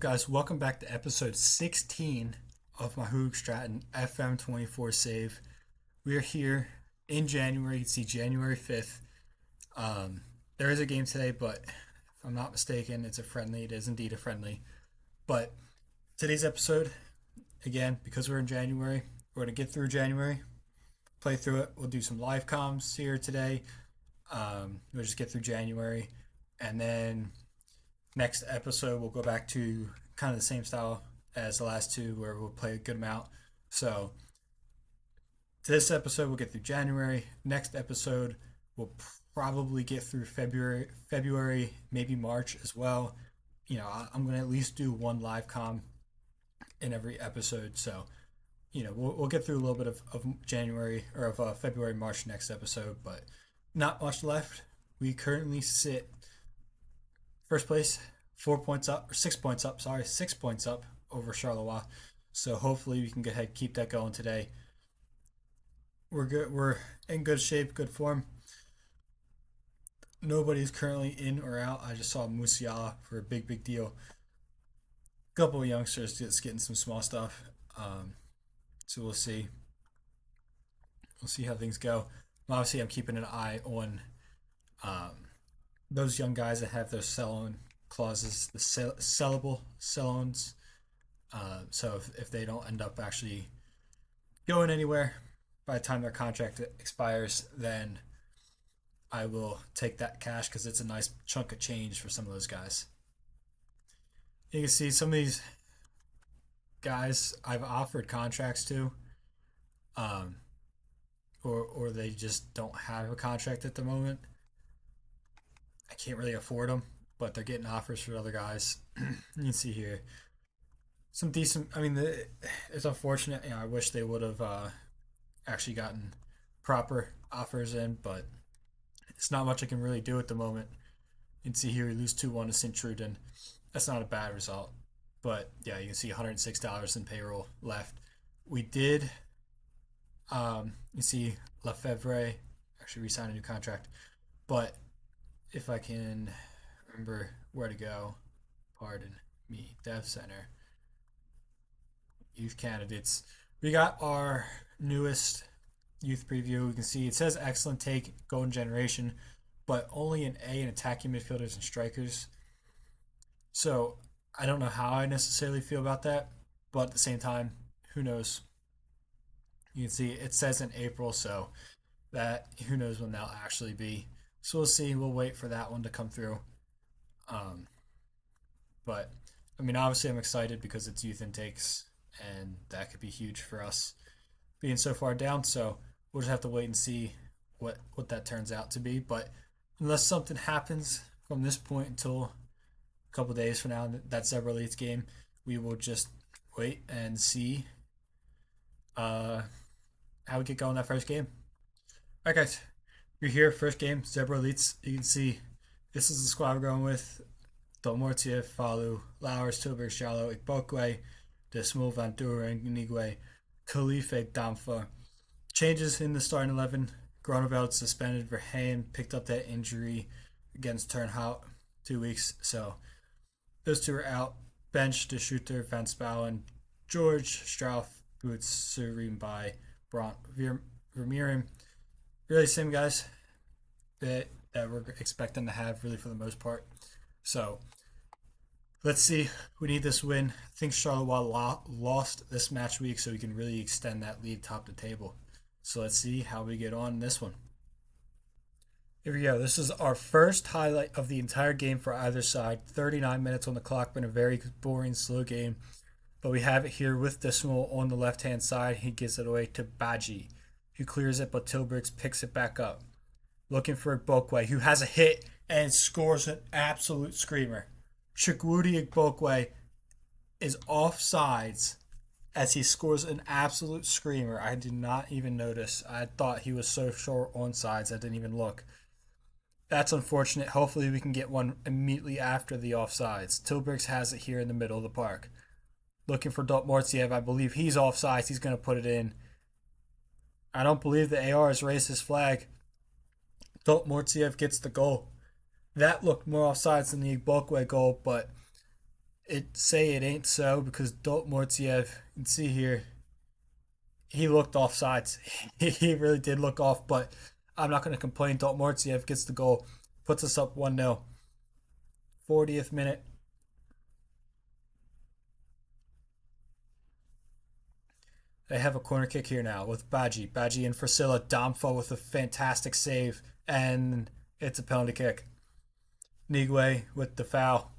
Guys, welcome back to episode 16 of my Hoogstraten FM 24 save. We are here in January. You can see January 5th. There is a game today, but if I'm not mistaken, it's a friendly. It is indeed a friendly. But today's episode, again, because we're in January, we're going to get through January, play through it. We'll do some live comms here today. We'll just get through January. And then next episode, we'll go back to kind of the same style as the last two, where we'll play a good amount. So, this episode, we'll get through January. Next episode, we'll probably get through February, maybe March as well. I'm going to at least do one live com in every episode. So, we'll get through a little bit of January or of February, March next episode, but not much left. We currently sit first place, 6 points up, 6 points up over Charleroi. So hopefully we can go ahead keep that going today. We're good. We're in good shape, good form. Nobody's currently in or out. I just saw Musiala for a big deal. A couple of youngsters just getting some small stuff. So we'll see. We'll see how things go. Obviously, I'm keeping an eye on those young guys that have those sell-on clauses, the sellable sell-ons. So if they don't end up actually going anywhere by the time their contract expires, then I will take that cash because it's a nice chunk of change for some of those guys. You can see some of these guys I've offered contracts to, or they just don't have a contract at the moment. I can't really afford them, but they're getting offers for other guys. You can see here some decent. I mean, it's unfortunate. I wish they would have actually gotten proper offers in, but it's not much I can really do at the moment. You can see here we lose 2-1 to St. Truden. That's not a bad result, but yeah, you can see $106 in payroll left. We did. You see Lefebvre actually re-signed a new contract, but if I can remember where to go, pardon me, Dev Center, youth candidates. We got our newest youth preview. We can see it says excellent take, golden generation, but only an A in attacking midfielders and strikers. So I don't know how I necessarily feel about that, but at the same time, who knows? You can see it says in April, so that who knows when that'll actually be. So we'll see. We'll wait for that one to come through. Um, but I mean, obviously, I'm excited because it's youth intakes, and that could be huge for us being so far down. So we'll just have to wait and see what that turns out to be. But unless something happens from this point until a couple days from now, that Zebra Elites game, we will just wait and see how we get going that first game. All right, guys. You're here, first game, Zebra Elites. You can see this is the squad we're going with. Dolmortiev, Falu, Lowers, Tilburg, Shallow, Ikbokwe, Desmul, Van Duren, Nigwe, Khalife, Damfa. Changes in the starting 11. Groneveld suspended. Verheyen picked up that injury against Turnhout 2 weeks. So those two are out. Bench, De Schutter, Van Spouwen, George, Strauff, Boots, Surin by Bront, Vermeeren. Really same guys that we're expecting to have really for the most part. So let's see. We need this win. I think Charleroi lost this match week, so we can really extend that lead top the table. So let's see how we get on in this one. Here we go. This is our first highlight of the entire game for either side. 39 minutes on the clock, been a very boring, slow game. But we have it here with Decimal on the left-hand side. He gives it away to Badji, who clears it, but Tilburgs picks it back up. Looking for Igbokwe, who has a hit and scores an absolute screamer. Chukwudi Igbokwe is offsides as he scores an absolute screamer. I did not even notice. I thought he was so short on sides I didn't even look. That's unfortunate. Hopefully we can get one immediately after the offsides. Tilburgs has it here in the middle of the park. Looking for Dortmortiev. I believe he's offsides. He's going to put it in. I don't believe the AR has raised his flag. Dortmortiev gets the goal. That looked more offsides than the Igbokwe goal, but It say it ain't so because Dortmurtiev, you can see here, he looked off sides. He really did look off, but I'm not going to complain. Dortmurtiev gets the goal, puts us up 1-0. 40th minute. They have a corner kick here now with Baji. Baji and Frasilla. Domfo with a fantastic save, and it's a penalty kick. Nigwe with the foul.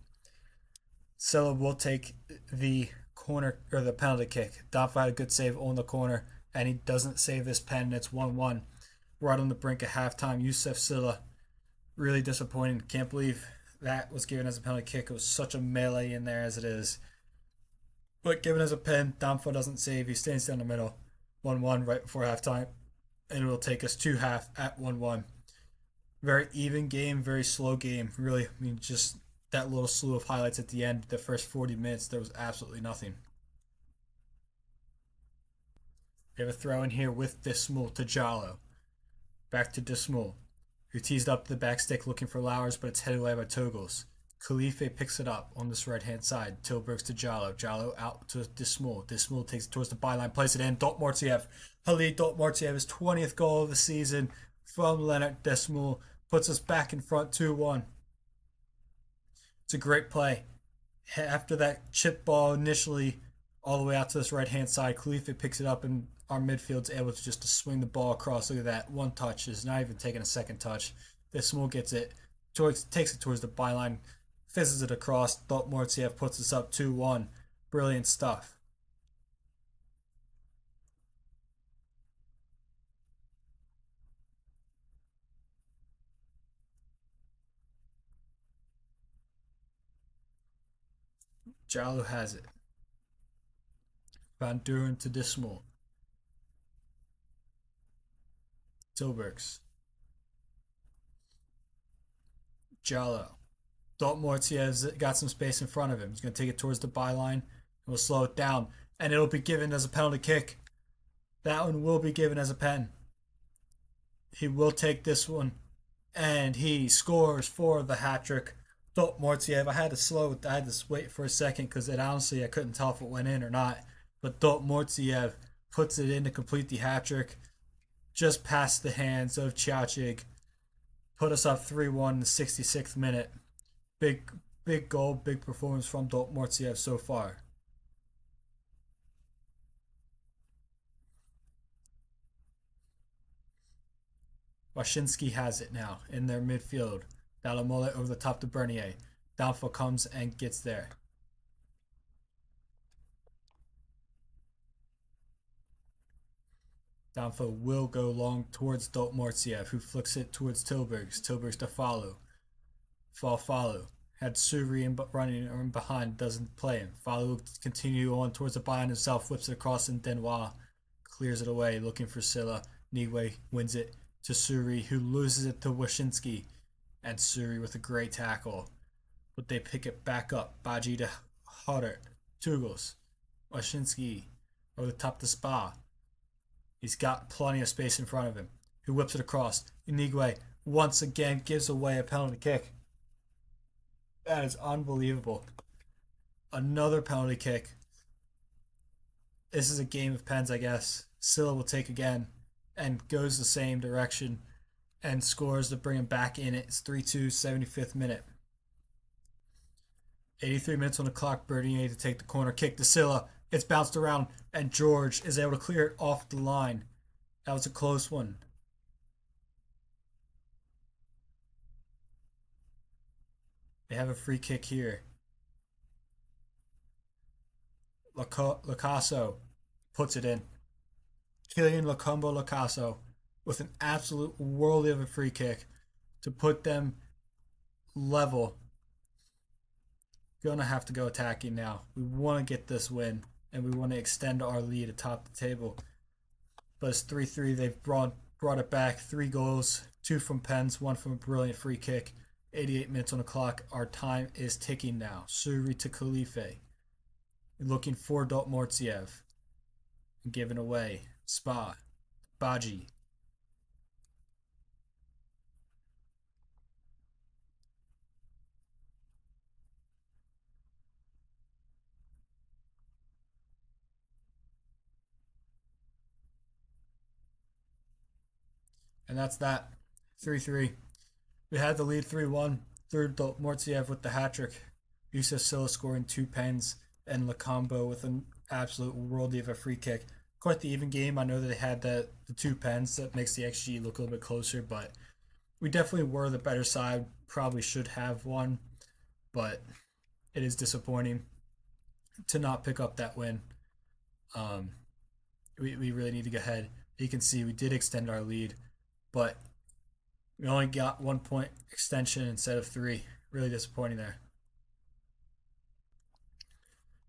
Silla will take the corner or the penalty kick. Domfo had a good save on the corner, and he doesn't save this pen, and it's 1-1. Right on the brink of halftime. Yusuf Silla, really disappointing. Can't believe that was given as a penalty kick. It was such a melee in there as it is. But given as a pen, Domfo doesn't save. He stays down the middle. 1-1 right before halftime. And it will take us to half at 1-1. Very even game, very slow game. Really, I mean, just that little slew of highlights at the end. The first 40 minutes, there was absolutely nothing. We have a throw in here with Dismal to Jallo. Back to Dismal, who teased up the back stick looking for Lowers, but it's headed away by Togles. Khalife picks it up on this right-hand side. Tilburg's to Jallo. Jallo out to Dismal. Dismal takes it towards the byline, plays it in. Dortmurtiev. Halid Dortmurtiev, his 20th goal of the season from Leonard Dismal. Puts us back in front 2-1. It's a great play. After that chip ball initially all the way out to this right-hand side, Khalife picks it up and our midfield's able to just to swing the ball across. Look at that. One touch is not even taking a second touch. Dismal gets it. Takes it towards the byline. Fizzes it across. Dortmurtiev puts us up 2-1. Brilliant stuff. Jallo has it. Van Duren to Dismal. Tilburgs. Jallo. Dortmurtiev's got some space in front of him. He's going to take it towards the byline. We'll slow it down. And it'll be given as a penalty kick. That one will be given as a pen. He will take this one. And he scores for the hat trick. Dortmurtiev, I had to wait for a second because honestly I couldn't tell if it went in or not. But Dortmurtiev puts it in to complete the hat trick. Just past the hands of Chachig. Put us up 3-1 in the 66th minute. Big goal, big performance from Dortmurtiev so far. Washinsky has it now in their midfield. Dalamole over the top to Bernier. Downfall comes and gets there. Downfall will go long towards Dortmurtiev, who flicks it towards Tilburgs. Tilburgs to follow. Follow. Had Suri running in behind, doesn't play him. Follow continue on towards the byline himself, flips it across, and Denois clears it away, looking for Silla. Nigwe wins it to Suri, who loses it to Washinsky. And Suri with a great tackle. But they pick it back up. Baji to Hodder. Tugels. Washinsky over the top to Spa. He's got plenty of space in front of him. Who whips it across. Inigwe once again gives away a penalty kick. That is unbelievable. Another penalty kick. This is a game of pens, I guess. Silla will take again and goes the same direction and scores to bring him back in it. It's 3-2, 75th minute. 83 minutes on the clock. Bernier to take the corner kick to Silla. It's bounced around, and George is able to clear it off the line. That was a close one. They have a free kick here. Lacasso puts it in. Killian Lacasso with an absolute worldly of a free kick to put them level. Gonna have to go attacking now. We want to get this win, and we want to extend our lead atop the table. But it's 3-3. They've brought it back. 3 goals, 2 from pens, 1 from a brilliant free kick. 88 minutes on the clock. Our time is ticking now. Suri to Khalife. Looking for Dortmurtiev. Giving away. Spa. Baji. And that's that. 3-3. We had the lead 3-1. Third, Mortiev with the hat trick. Yusuf Silla scoring two pens, and Lacombo with an absolute worldie of a free kick. Quite the even game. I know that they had the two pens that makes the XG look a little bit closer, but we definitely were the better side. Probably should have won, but it is disappointing to not pick up that win. Um, we really need to get ahead. You can see we did extend our lead, but we only got 1 point extension instead of three. Really disappointing there.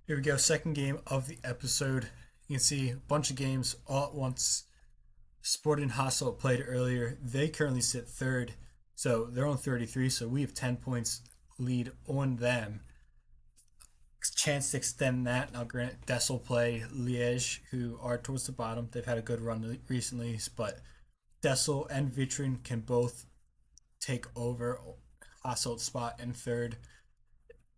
Here we go, second game of the episode. You can see a bunch of games all at once. Sporting Hasselt played earlier. They currently sit third, so they're on 33, so we have 10 points lead on them. Chance to extend that. Now, granted, Dessel play Liège, who are towards the bottom. They've had a good run recently, but Dessel and Vitrin can both take over Hasselt's spot in third.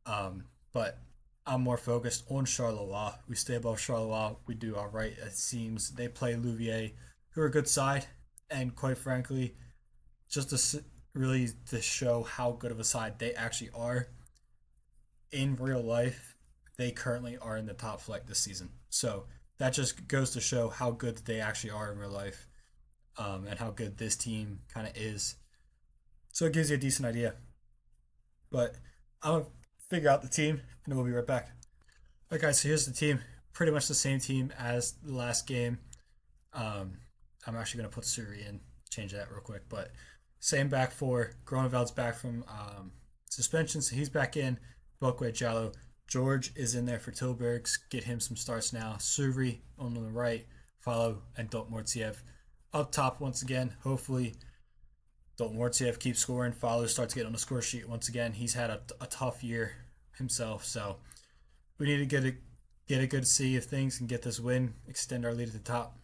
But I'm more focused on Charleroi. We stay above Charleroi. We do all right, it seems. They play Louvier, who are a good side, and quite frankly, just really to show how good of a side they actually are in real life, they currently are in the top flight this season. So that just goes to show how good they actually are in real life, and how good this team kind of is. So it gives you a decent idea. But I'll figure out the team and then we'll be right back. All right, guys, so here's the team. Pretty much the same team as the last game. Um, I'm actually going to put Suri in, change that real quick. But same back four. Groneveld's back from suspension, so he's back in. Bokwe Jallo. George is in there for Tilburgs. Get him some starts now. Suri on the right. Follow and Dortmortiev up top once again. Hopefully, Dortmortiev keeps scoring. Follow starts getting on the score sheet once again. He's had a tough year himself, so we need to get a good see of things and get this win, extend our lead at the top.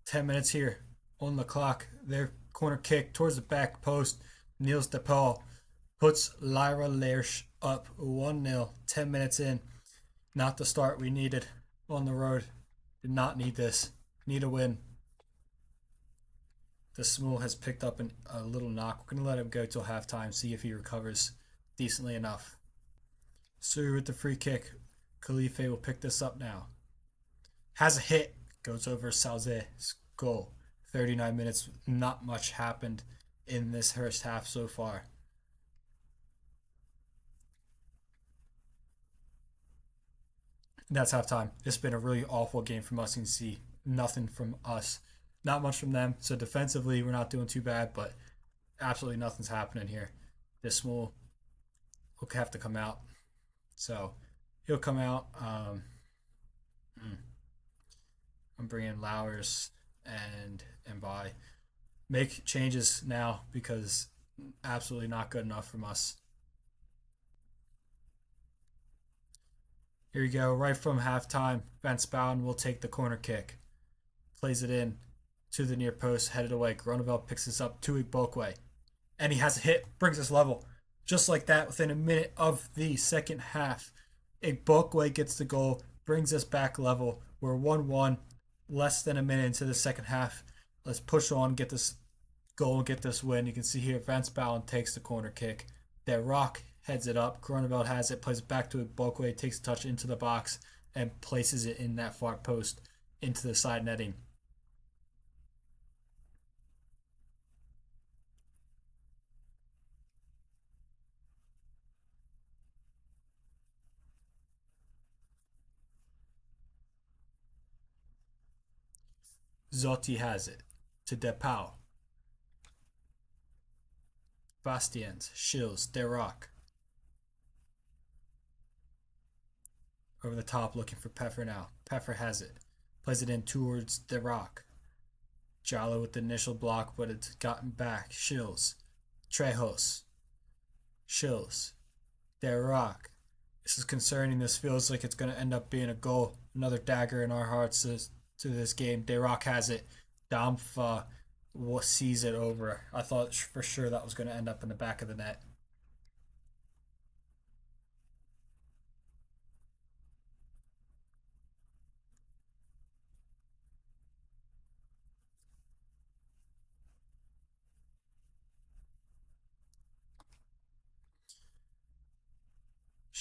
Ten minutes here on the clock. Their corner kick towards the back post. Niels de Paul puts Lyra Lersch up 1-0. 10 minutes in. Not the start we needed on the road. Did not need this. Need a win. The Smule has picked up a little knock. We're going to let him go till halftime, see if he recovers decently enough. Suri with the free kick. Khalife will pick this up now. Has a hit. Goes over Salze's goal. 39 minutes. Not much happened in this first half so far. That's halftime. It's been a really awful game from us. You can see nothing from us. Not much from them. So defensively, we're not doing too bad, but absolutely nothing's happening here. This will have to come out. So he'll come out. I'm bringing Lowers and by make changes now because absolutely not good enough from us. Here we go, right from halftime. Van Spouwen will take the corner kick, plays it in to the near post, headed away. Groneveld picks this up to Igbokwe, and he has a hit, brings us level. Just like that, within a minute of the second half, Igbokwe gets the goal, brings us back level. We're 1-1, less than a minute into the second half. Let's push on, get this goal, and get this win. You can see here, Van Spouwen takes the corner kick. That Rock heads it up. Groneveld has it, plays it back to Igbokwe, takes a touch into the box, and places it in that far post into the side netting. Zotti has it to Depau. Bastians, Shills, Derock. Over the top looking for Peffer now. Peffer has it. Plays it in towards Derock. Jallo with the initial block, but it's gotten back. Shills. Trejos. Shills. Derock. This is concerning. This feels like it's going to end up being a goal. Another dagger in our hearts to this game. Derock has it. Damfa will sees it over. I thought for sure that was going to end up in the back of the net.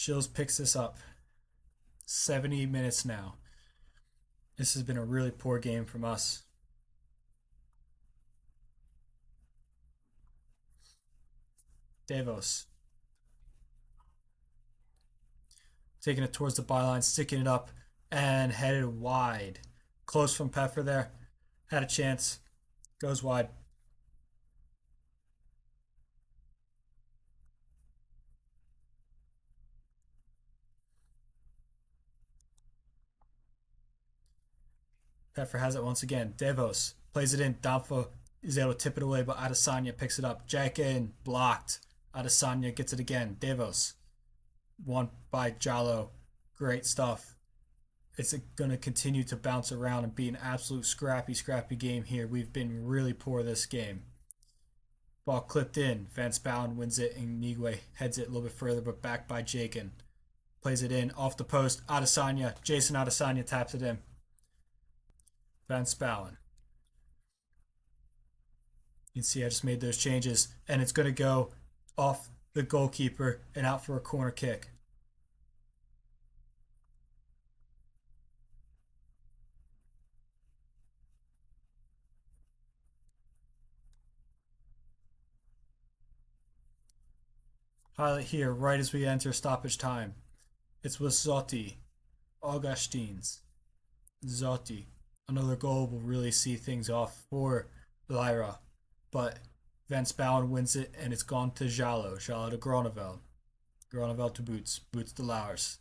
Shills picks this up. 70 minutes now. This has been a really poor game from us. Davos taking it towards the byline, sticking it up, and headed wide. Close from Peffer there. Had a chance. Goes wide. Peffer has it once again. Devos plays it in. Danfo is able to tip it away, but Adesanya picks it up. Jack in. Blocked. Adesanya gets it again. Devos. Won by Jalo. Great stuff. It's going to continue to bounce around and be an absolute scrappy game here. We've been really poor this game. Ball clipped in. Van Spalen wins it, and Nigwe heads it a little bit further, but backed by Jakin. Plays it in off the post. Adesanya. Jason Adesanya taps it in. Van Spalen. You can see I just made those changes, and it's going to go off the goalkeeper and out for a corner kick. Highlight here, right as we enter stoppage time. It's with Zotti. Augustines. Zotti. Another goal will really see things off for Lyra. But Van Spalen wins it, and it's gone to Jalo. Jalo to Groeneveld. Groeneveld to Boots. Boots to Lauwers.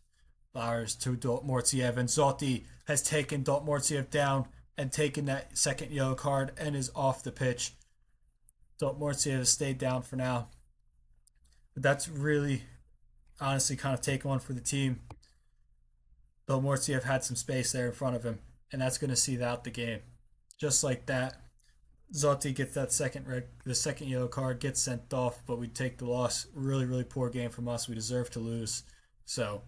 Lauwers to Dortmortiev. And Zotti has taken Dortmortiev down and taken that second yellow card and is off the pitch. Dortmortiev has stayed down for now. But that's really, honestly, kind of taken one for the team. Dortmortiev had some space there in front of him, and that's going to see out the game. Just like that, Zotti gets that the second yellow card, gets sent off, but we take the loss. Really poor game from us. We deserve to lose. So,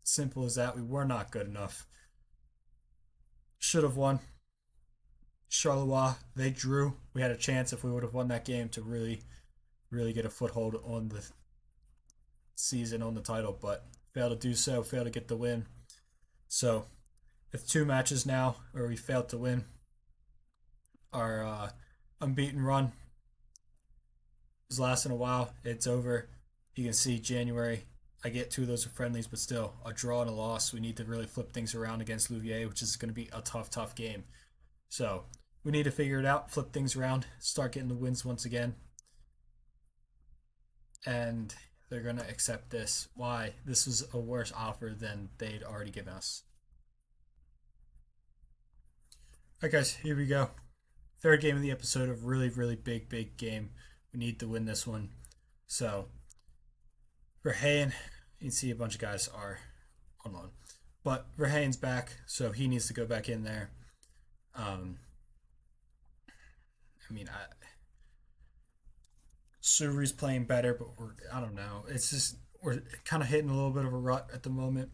simple as that. We were not good enough. Should have won. Charleroi, they drew. We had a chance if we would have won that game to really get a foothold on the season, on the title, but failed to do so, failed to get the win. So, with 2 matches now where we failed to win, our unbeaten run is lasting a while. It's over. You can see January, I get 2 of those are friendlies, but still, a draw and a loss. We need to really flip things around against Louviers, which is going to be a tough game. So, we need to figure it out, flip things around, start getting the wins once again. And they're going to accept this. Why? This was a worse offer than they'd already given us. Alright guys, here we go. 3rd game of the episode of really big game. We need to win this one. So, Verheyen, you can see a bunch of guys are on loan. But Verheyen's back, so he needs to go back in there. Suri's playing better, but I don't know. It's just we're kind of hitting a little bit of a rut at the moment.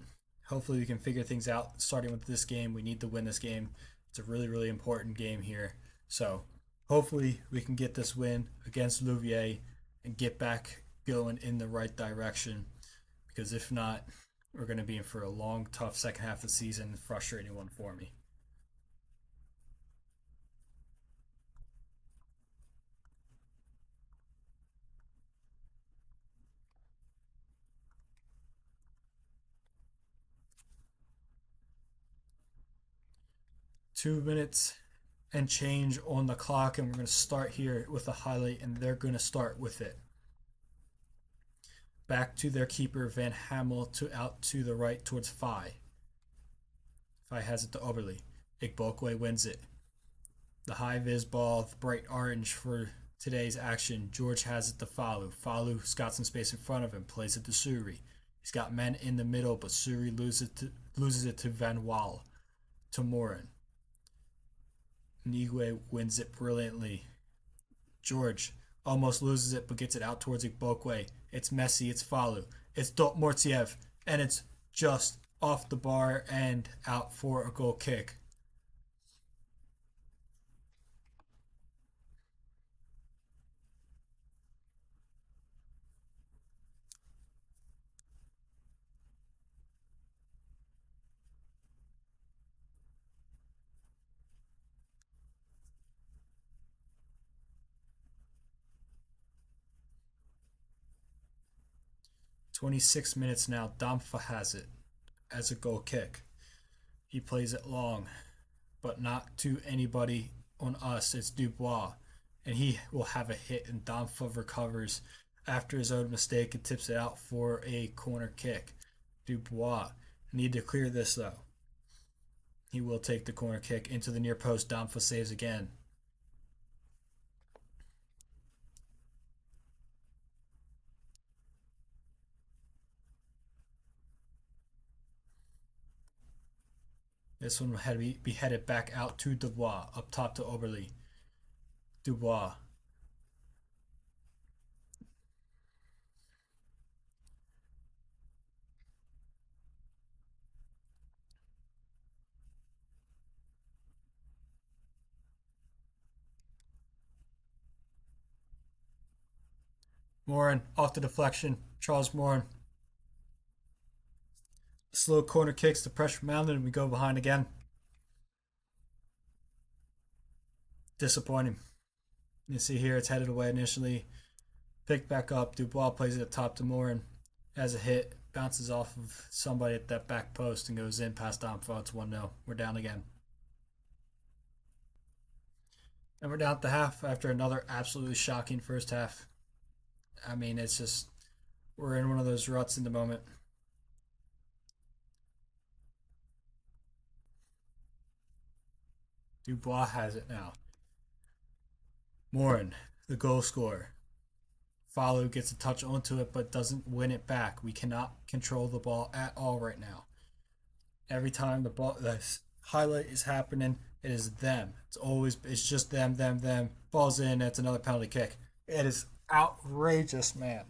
Hopefully, we can figure things out. Starting with this game, we need to win this game. It's a really important game here. So, hopefully, we can get this win against Louviers and get back going in the right direction. Because if not, we're going to be in for a long, tough second half of the season. Frustrating one for me. Two minutes and change on the clock, and we're going to start here with a highlight, and they're going to start with it. Back to their keeper, Van Hamel, out to the right towards Fai. Fai has it to Oberly. Igbokwe wins it. The high vis ball, the bright orange for today's action. George has it to Falu. Falu's got some space in front of him, plays it to Suri. He's got men in the middle, but Suri loses it to Van Wal. To Morin. Nigwe wins it brilliantly. George almost loses it, but gets it out towards Igbokwe. It's Messi, it's Falu, it's Dortmortiev, and it's just off the bar and out for a goal kick. 26 minutes now. Damfa has it as a goal kick. He plays it long, but not to anybody on us. It's Dubois. And he will have a hit, and Damfa recovers after his own mistake and tips it out for a corner kick. Dubois need to clear this though. He will take the corner kick into the near post. Damfa saves again. This one had to be headed back out to Dubois, up top to Oberly. Dubois. Morin off the deflection. Charles Morin. Slow corner kicks, the pressure mounted, and we go behind again. Disappointing. You see here it's headed away initially. Picked back up. Dubois plays it at top to Morin. Has a hit. Bounces off of somebody at that back post and goes in past Domfo. It's 1-0. We're down again. And we're down at the half after another absolutely shocking first half. I mean, it's just, we're in one of those ruts in the moment. Dubois has it now. Morin, the goal scorer. Falu gets a touch onto it but doesn't win it back. We cannot control the ball at all right now. Every time the highlight is happening, it is them. It's just them. Ball's in, it's another penalty kick. It is outrageous, man.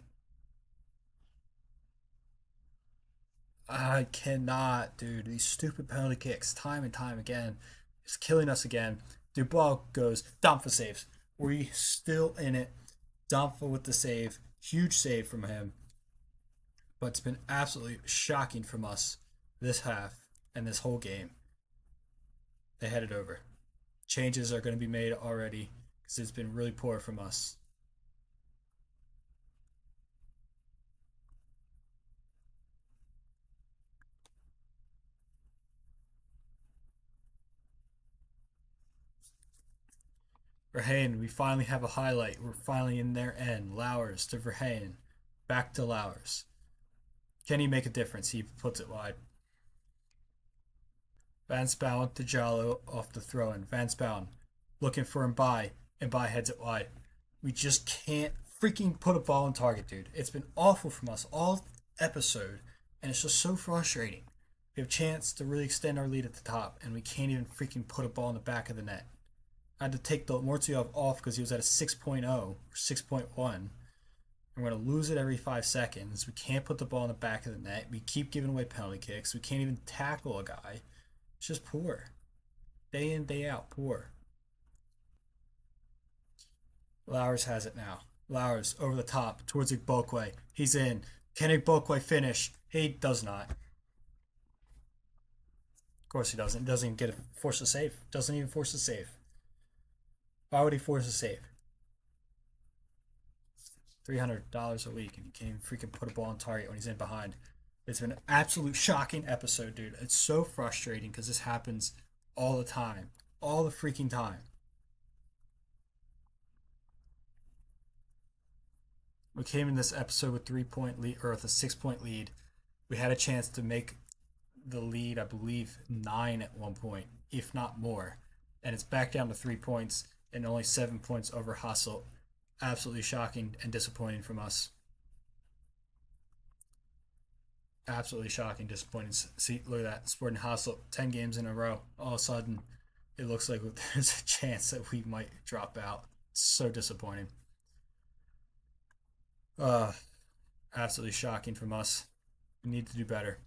I cannot, dude. These stupid penalty kicks, time and time again, is killing us again. Dubois goes, Damfa saves. We still in it. Damfa with the save. Huge save from him. But it's been absolutely shocking from us this half and this whole game. They had it over. Changes are going to be made already because it's been really poor from us. Verheyen, we finally have a highlight. We're finally in their end. Lowers to Verheyen. Back to Lowers. Can he make a difference? He puts it wide. Van Spouwen to Jallo off the throw in. Van Spouwen looking for Mbai. Mbai heads it wide. We just can't freaking put a ball on target, dude. It's been awful from us all episode, and it's just so frustrating. We have a chance to really extend our lead at the top, and we can't even freaking put a ball in the back of the net. I had to take the Mortiov off because he was at a 6.0 or 6.1. We're going to lose it every 5 seconds. We can't put the ball in the back of the net. We keep giving away penalty kicks. We can't even tackle a guy. It's just poor. Day in, day out, poor. Lowers has it now. Lowers over the top towards Igbokwe. He's in. Can Igbokwe finish? He does not. Of course he doesn't. He doesn't even get a force to save. Doesn't even force a save. Why would he force a save? $300 a week and he can't even freaking put a ball on target when he's in behind. It's been an absolute shocking episode, dude. It's so frustrating because this happens all the time. All the freaking time. We came in this episode with 3 point lead or with a 6 point lead. We had a chance to make the lead, I believe, 9 at one point, if not more. And it's back down to 3 points and only 7 points over Hasselt. Absolutely shocking and disappointing from us. Absolutely shocking, disappointing. See, look at that. Sporting Hasselt, 10 games in a row. All of a sudden, it looks like there's a chance that we might drop out. It's so disappointing. Uh, Absolutely shocking from us. We need to do better.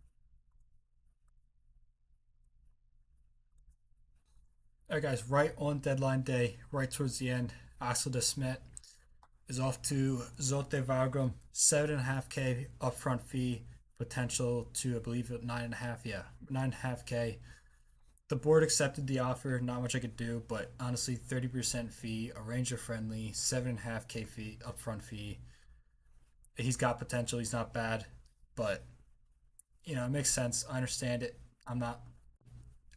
All right, guys, right on deadline day, right towards the end, Axel de Smet is off to Zote Vagram, 7.5K upfront fee, potential to, I believe, 9.5. Yeah, 9.5K. The board accepted the offer. Not much I could do, but honestly, 30% fee, a Ranger friendly, 7.5K fee, upfront fee. He's got potential. He's not bad. but it makes sense. I understand it. I'm not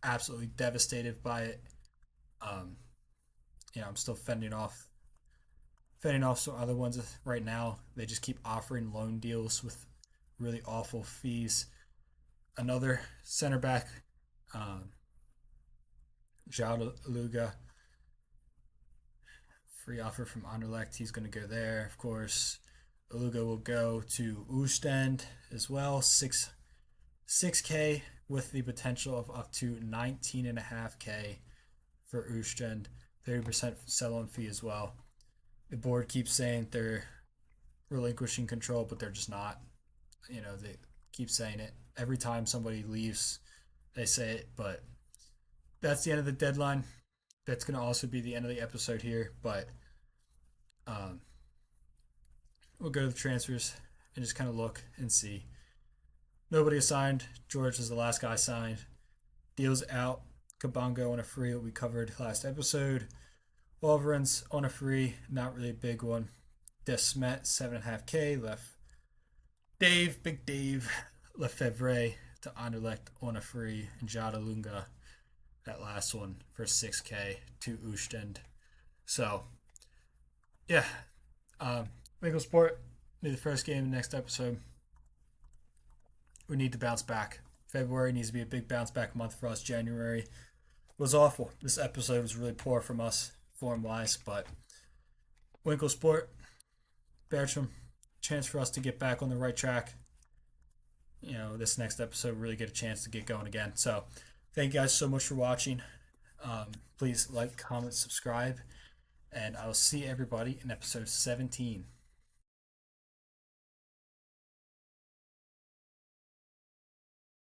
absolutely devastated by it. Um, I'm still fending off some other ones right now. They just keep offering loan deals with really awful fees. Another center back, um, Jao Luga, free offer from Anderlecht. He's going to go there, of course. Luga will go to Oostend as well, 6K with the potential of up to 19.5K for Oostend, 30% sell-on fee as well. The board keeps saying they're relinquishing control, but they're just not. They keep saying it every time somebody leaves. They say it, but that's the end of the deadline. That's going to also be the end of the episode here, but um, we'll go to the transfers and just kind of look and see. Nobody assigned. George is the last guy signed. Deals out. Kabongo on a free that we covered last episode. Wolverine's on a free, not really a big one. Desmet, 7.5K. Left Big Dave, Lefebvre to Anderlecht on a free. And Jada Lunga, that last one, for 6K to Oostend. So, yeah. Legal Sport, be the first game in the next episode. We need to bounce back. February needs to be a big bounce back month for us. January was awful. This episode was really poor from us, form wise, but Winkle Sport, Bertram, chance for us to get back on the right track. This next episode really get a chance to get going again. So, thank you guys so much for watching. Please like, comment, subscribe, and I will see everybody in episode 17.